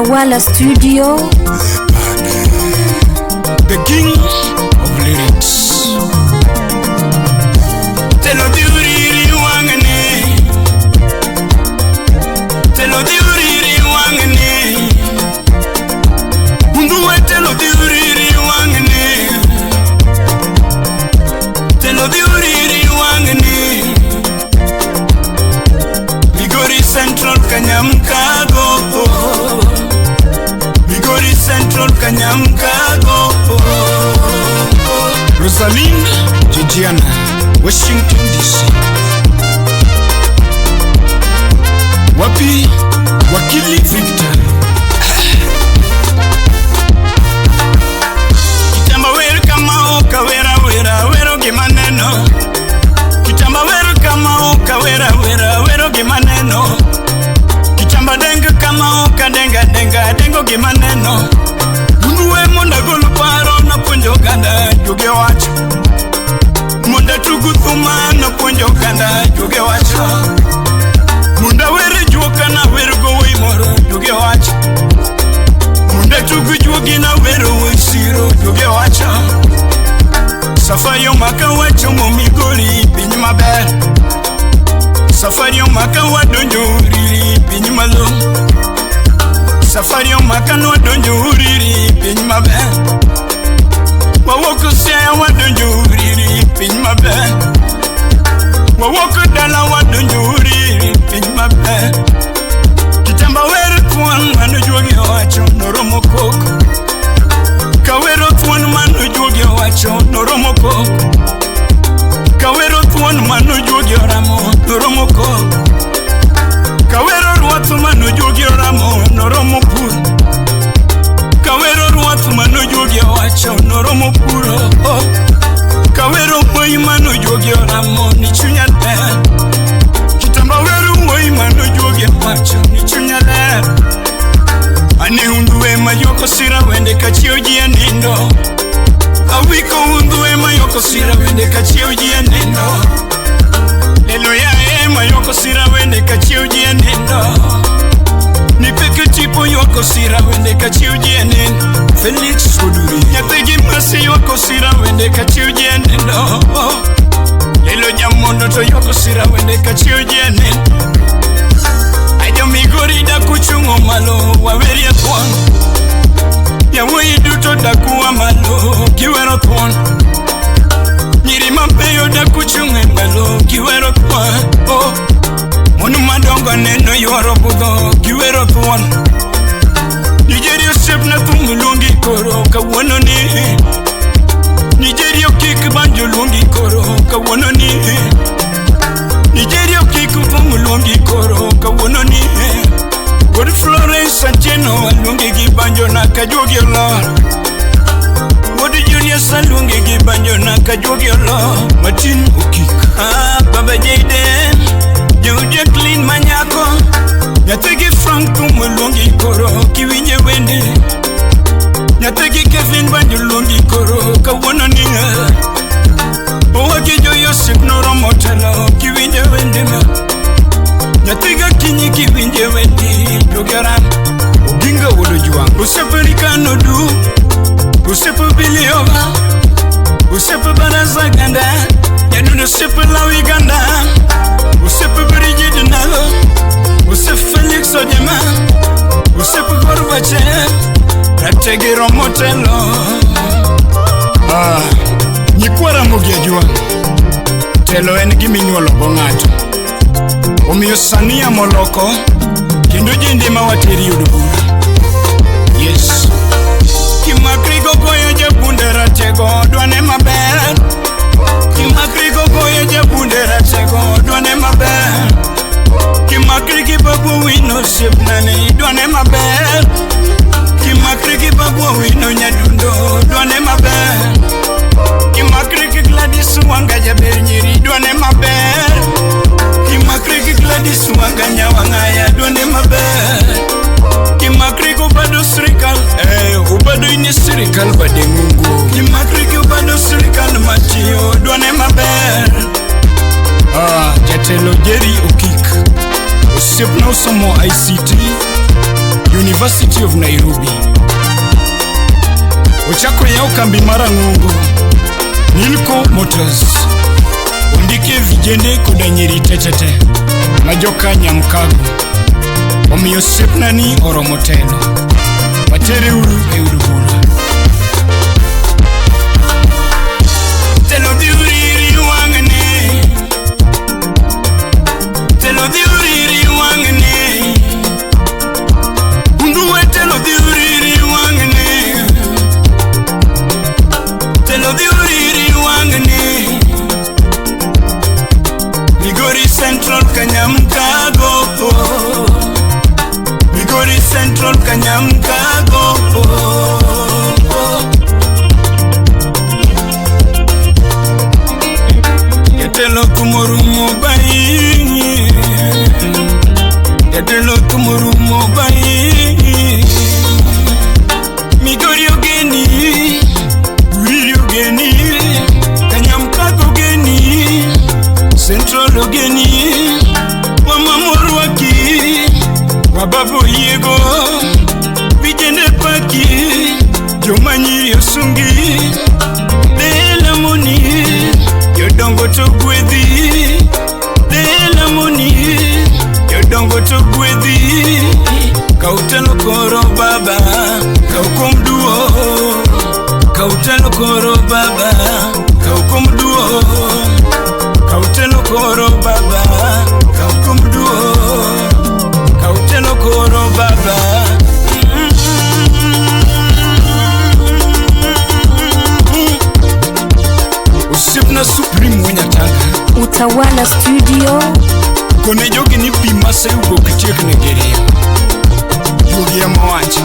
Utawala Studio. The king of lyrics. Telo diuriri wangane. Telo diuriri wangane. Unduwe telo diuriri wangane. Telo diuriri wangane. Migori Central Kanyamkago. Migori Central Kanyamkago. Rosalind Gigiana, Washington DC. Wapi Wakili Victor. Kitamba weru kama oka wera wera wero gimaneno. Kitamba weru kama oka wera wera wero gimaneno. Kitamba denga kama oka denga denga dengo gimaneno. Munduwe monda golu paro na punjo ganda juge wacho. Munda tuguthuma na punjo ganda juge wacho. Munda were juoka na were go imoro juge wacho. Munda tugu juogi na were wisiro juge wacho. Safari maka wacho mumigori pinyi maber. Safari maka wadonjuri pinyi malo. Safari maka no donjuri pinyi maber. Wawoko seya wadonjuri pinyi maber. Wawoko dala wadonjuri pinyi maber. Kitamba were tuan manu juogi wacho noromo koko. Kawero tuan manu juogi wacho noromo koko. Kawero tuan manu juogi ramo noromo koko. Kawero ruatu manu juogi ramo noromo puro. Kawero ruatu manu juogi wacho noromo puro. Kawero moi manu juogi ramo ni chunya le. Kitamba wero moi manu juogi wacho ni chunya le. Ane unduwe mayoko sira wende kachio jia nindo. Awiko unduwe mayoko sira wende kachio jia nindo. Lelo ya mayoko sira wende kachio jia nindo. Nipeke tipo yoko sira wende kachio jia nindo. Felix Koduri nyategi masi yoko sira wende kachio jia nindo. Lelo jamondo to yoko sira wende kachio jia nindo. Ayo migori da kuchungo malo waweri ya tuan. Ya wei duto da kuwa malo kiwero tuan. Nyiri mampeyo da kuchunge malo kiwero tuan. Monu madongo neno yuaro budo kiwero tuan. Nigeria sep na tumulungi koro kawono ni. Nigeria kik banjo lungi koro kawono ni. Nigeria kiku tumulungi koro kawono ni. God Florence Ancheno alungi gibanjo na kajogi olor. God Julius alungi gibanjo na kajogi olor. Martin Okik Baba Jayden Joe Clean Manyako Nyategi Frank tumulungi koro kiwinje wende. Nyategi Kevin banjo lungi koro kawono ni. Owaki jo Yosef noromo telo kiwinje wende ma. Nyatiga kinyi kiwinje wende jogaran. Oginga wodo juang. Usepe Rikano du. Usepe Bilioga. Usepe Baraza Ganda. Yaduno sepe Lawi Ganda. Usepe Bridget Nalo. Usepe Felix Ojema. Usepe Gorbache. Rategi romo telo. Nyikwara mugia juang. Telo en giminyuolo go ng'ato. Omiyo sani amoloko kendo jinde ma wateri yudo bura. Yes. Kimakri gogoyo jabunde ratego dwane maber. Kimakri gogoyo jabunde ratego dwane maber. Kimakri ki babu wino sipnani dwane maber. Kimakri ki babu wino nyadundo dwane maber. Kimakri ki Gladys wanga jaber nyiri dwane maber. Kimakri ki Gladys wanga nyawangaya dwane maber. Kimakri ki ubado sirikal ubado ini sirikal bade mungu. Kimakri ki ubado sirikal matiyo dwane maber. Jatelo Jerry Okik Osepno somo ICT University of Nairobi. Ochako ya ukambi mara ngungu Nilco Motors. Ondike vijende kodanyeri tetete Majoka nyamkago Omiyo sepnani oromotelo Matere uru eurubula. Telo diuriri wangane, telo diuriri wangane, unduwe telo diuriri wangane, telo diuriri wangane. Migori Central Kanyamkago, Migori Central Kanyamkago. Yetelo kumurumo bai, yetelo kumurumo bai. Migori ogeni, Uriri ogeni, Kanyamkago ogeni, Central ogeni, Wamamoru waki, Wababo yego, Vijende paki, Jomanyi yosungi, Dela moni, Yodongo to gwedi, Dela moni, Yodongo to gwedi. Kautelo koro baba, kaukumduo, Kautelo koro baba, kaukumduo, Kautelo koro baba, kaukumduo, Kautelo koro baba. Usipna Supreme Winyatanga Utawala Studio. Kone jogi ni pima se ugo kichek negeria Yugi ya mawanja